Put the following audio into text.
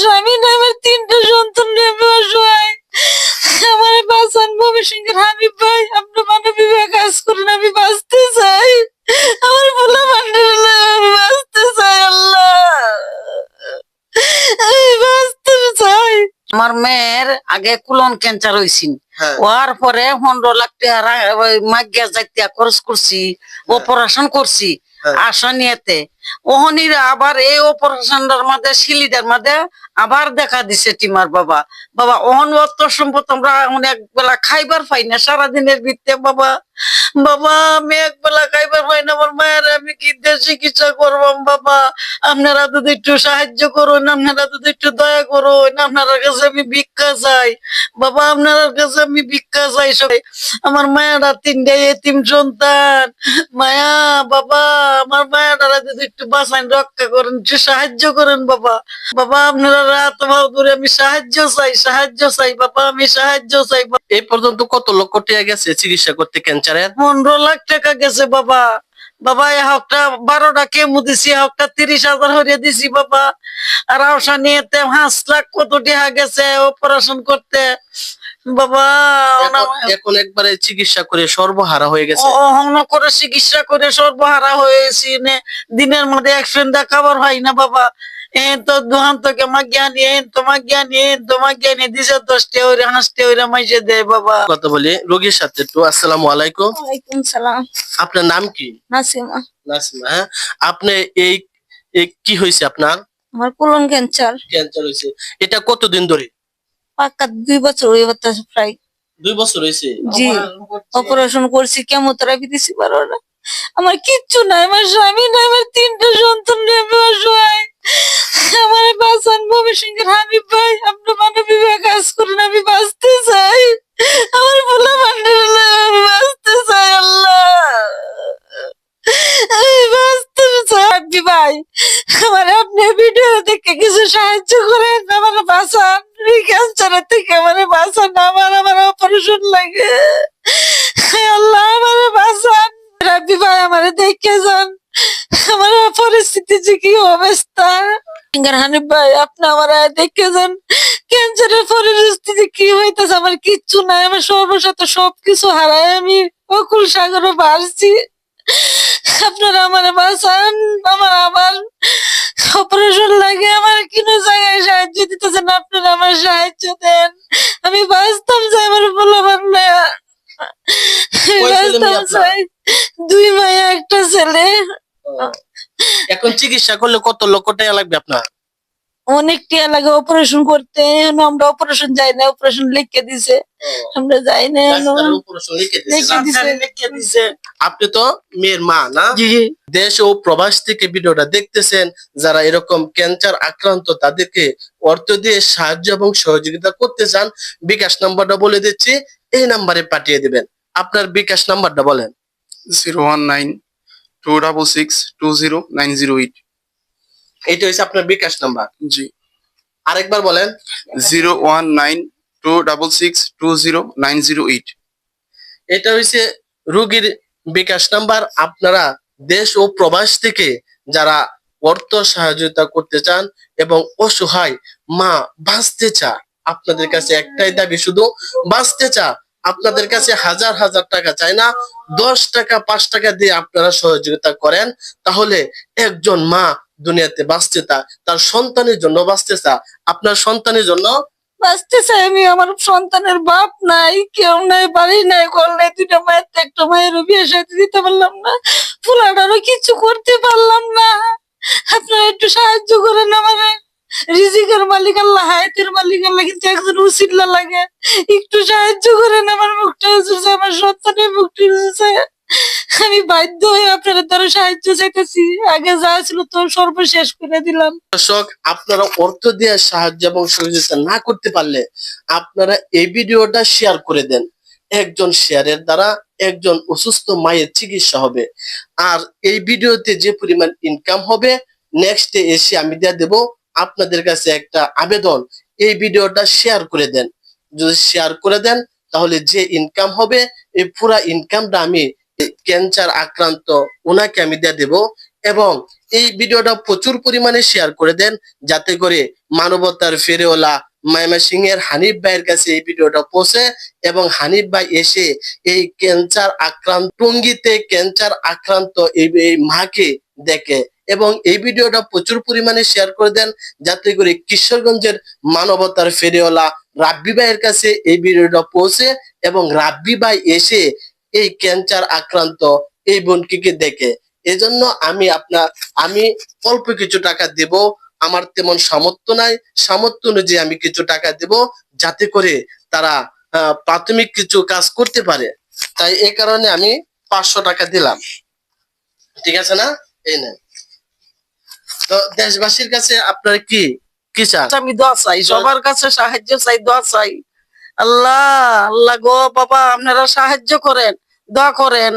স্বামী নাই, আমার ৩টা সন্তান নিয়ে আমি অসহায়। আমার বাঁচান ভবিষ্যতের হাবিব ভাই, আপনি মানবিক কাজ করুন, আমি বাঁচতে চাই। আমার পোলা পান্ডারা আমি বাঁচতে চাই আল্লাহ, আমি বাঁচতে চাই। আমার মেয়ের আগে কুলন ক্যান্সার হয়েছিল, হওয়ার পরে 15 লাখ টাকা মাগিয়া যাইতে খরচ করছি, অপারেশন করছি আশা নিয়েতে। ওহনিরা আবার এই অপারেশনটার মধ্যে সিলিটার মধ্যে আবার দেখা দিছে টিমার বাবা। বাবা ওহন অর্থ সম্পদ আমরা অনেক বেলা খাইবার পাই না সারাদিনের ভিতরে বাবা। বাবা আমি একবেলা খাইবার পাই না, আমার মায়ের আমি কি দিয়ে চিকিৎসা করবাম বাবা। আপনারা যদি একটু সাহায্য করুন, আপনারা যদি একটু দয়া করুন, আপনার কাছে আমি ভিক্ষা চাই বাবা, আপনার কাছে আমি ভিক্ষা চাই সবাই। আমার মায়েরা 3টা এতিম সন্তান, মায়া বাবা, আমার মায়েরা যদি একটু বাঁচান, রক্ষা করেন, একটু সাহায্য করেন বাবা। বাবা আপনারা রাত ধরে আমি সাহায্য চাই বাবা, আমি সাহায্য চাই। এই পর্যন্ত কত লক্ষ টাকা গেছে চিকিৎসা করতে ক্যান্সারের? 15 লাখ টাকা গেছে বাবা। বাবা এ হকটা 12টা কেমো দিছি, হকটা 30,000 হরিয়ে দিছি বাবা। আর আশা নিয়ে 5 লাখ কত টাকা গেছে অপারেশন করতে বাবা। এখন একবারে চিকিৎসা করে সর্বহারা হয়ে গেছে। করে চিকিৎসা করে সর্বহারা হয়েছি, দিনের মধ্যে 1 খাবার হয় না বাবা। তো দোকান থেকে মাগিয়া নিয়ে দিছে 10টা ওরে 5টা ওরে মাইজে দেয় বাবা। কথা বলি রোগীর সাথে একটু। আসসালামু আলাইকুম। ওয়ালাইকুম সালাম। আপনার নাম কি? নাসিমা। নাসিমা, হ্যাঁ। আপনি এই কি হয়েছে আপনার? আমার কোলন ক্যান্সার। ক্যান্সার হয়েছে, এটা কতদিন ধরে? পাক্কা 2 বছর হয়ে যাচ্ছে প্রায়। 2 বছর হয়েছে? জি, অপারেশন করছি, কেমোথেরাপি দিছি 12টা। আমার কিচ্ছু নাই, আমার স্বামী নাই, আমার 3টা সন্তান নিয়ে আমি অসহায়। আমার বাঁচান ভবিষ্যতের হাবিব ভাই, আপনি মানবিক কাজ করুন, আমি বাঁচতে চাই। আমার পোলা পান্ডারা আমি বাঁচতে চাই আল্লাহ, আমি বাঁচতে চাই। হাবিব ভাই আমার আপনি ভিডিও দেখে কিছু সাহায্য করেন, আমার বাঁচান, এই ক্যান্সারের থেকে আমার বাঁচান, আমার অপারেশন লাগে। আল্লাহ আমার বাঁচান। রাব্বি ভাই আমার দেখে যান, আমার পরিস্থিতি যে কি অবস্থা। হানিফ ভাই আপনি আমার দেখে যান, ক্যান্সারের পরিস্থিতি কি হইতেছে। আমার কিচ্ছু নাই, আমার সর্বসাথে সবকিছু হারাই আমি অকুল সাগরে বাড়ছি। আপনারা আমার বাঁচান, আমার আবার অপারেশন লাগে, আমার কোনো জায়গায় সাহায্য দিতেছেন, আপনারা আমার সাহায্য দেন, আমি বাঁচতাম চাই, আমার বলবার না। 2 মাইয়া 1টা ছেলে। এখন চিকিৎসা করলে কত লক্ষ টাকা লাগবে আপনার? অনেক টাকা লাগে অপারেশন করতে। আমরা অপারেশন যাই না, অপারেশন লিখে দিছে, আমরা যাই না। আপনি তো মেয়ের মা না? দেশ ও প্রবাস থেকে ভিডিওটা দেখতেছেন, যারা এরকম ক্যান্সার আক্রান্ত তাদেরকে অর্থ দিয়ে সাহায্য এবং সহযোগিতা করতে চান, বিকাশ নাম্বারটা বলে দিচ্ছি, এই নাম্বারে পাঠিয়ে দিবেন। আপনার বিকাশ নাম্বারটা বলেন। 019-266-20908। এটা হচ্ছে আপনার বিকাশ নাম্বার। জি। আরেকবার বলেন। 019-266-20908। এটা হচ্ছে রোগীর বিকাশ নাম্বার। আপনারা দেশ ও প্রবাস থেকে যারা অর্থ সহযোগিতা করতে চান এবং অসহায় মা বাঁচতে চায়, আপনাদের কাছে একটাই দাবি, শুধু বাঁচতে চা। আপনাদের কাছে হাজার হাজার টাকা চাই না, 10 টাকা 5 টাকা দিয়ে আপনারা সহযোগিতা করেন, তাহলে একজন মা দুনিয়াতে বাঁচতে চা, তার সন্তানের জন্য বাঁচতে চা, আপনার সন্তানের জন্য বাঁচতে চাই আমি। আমার সন্তানের বাপ নাই, কেউ নাই, বাড়ি নাই, ঘর নাই, 2টা মায়ের, একটা মায়ের বিয়ে সাথে দিতে পারলাম না, ফুলাটারও কিছু করতে পারলাম না। আপনারা একটু সাহায্য করেন আমারে। রিজিকের মালিক আল্লাহ, হায়াতের মালিক আল্লাহ, কিন্তু একজন উসিলা লাগে। একটু সাহায্য করেন, আমার মুখটা উজুছে, আমার সন্তানের মুখটা উজুছে। আমি বাধ্য হয়ে আপনাদের দ্বারা সাহায্য চাইতেছি, আগে যা ছিল তো সর্বশেষ করে দিলাম। দর্শক, আপনারা অর্থ দিয়ে সাহায্য এবং সহযোগিতা না করতে পারলে আপনারা এই ভিডিওটা শেয়ার করে দেন। একজন শেয়ারের দ্বারা একজন অসুস্থ মায়ের চিকিৎসা হবে। আর এই ভিডিওতে যে পরিমাণ ইনকাম হবে, নেক্সট ডে এসে আমি দিয়ে দেব। আপনাদের কাছে একটা আবেদন, এই ভিডিওটা শেয়ার করে দেন। যদি শেয়ার করে দেন তাহলে যে ইনকাম হবে, এই পুরা ইনকামটা আমি ক্যান্সার আক্রান্ত ওনাকে আমি দিয়ে দেব। এবং এই ভিডিওটা প্রচুর পরিমাণে শেয়ার করে দেন, যাতে করে মানবতার ফেরিওয়ালা ময়মনসিংহ এর হানিফ ভাইয়ের কাছে এই ভিডিওটা পৌঁছে এবং হানিফ ভাই এসে এই ক্যান্সার আক্রান্ত টঙ্গীতে ক্যান্সার আক্রান্ত এই মাকে দেখে এবং এই ভিডিওটা প্রচুর পরিমাণে শেয়ার করে দেন, যাতে করে কিশোরগঞ্জের মানবতার ফেরিওয়ালা রাব্বি ভাইয়ের কাছে এই ভিডিওটা পৌঁছে এবং রাব্বি ভাই এসে এই ক্যান্সার আক্রান্ত এই বোনকে দেখে। এজন্য আমি অল্প কিছু টাকা দেব, আমার তেমন সামর্থ্য নাই, সামর্থ্য অনুযায়ী আমি কিছু টাকা দেব যাতে করে তারা প্রাথমিক কিছু কাজ করতে পারে। তাই এই কারণে আমি 500 টাকা দিলাম, ঠিক আছে না? এই নেন। তো দেশবাসীর কাছে আপনারা কি কি চান? আমি দোয়া চাই, সবার কাছে সাহায্য চাই, দোয়া চাই। আল্লাহ আল্লাহ গো বাবা, আপনারা সাহায্য করেন, দোয়া করেন।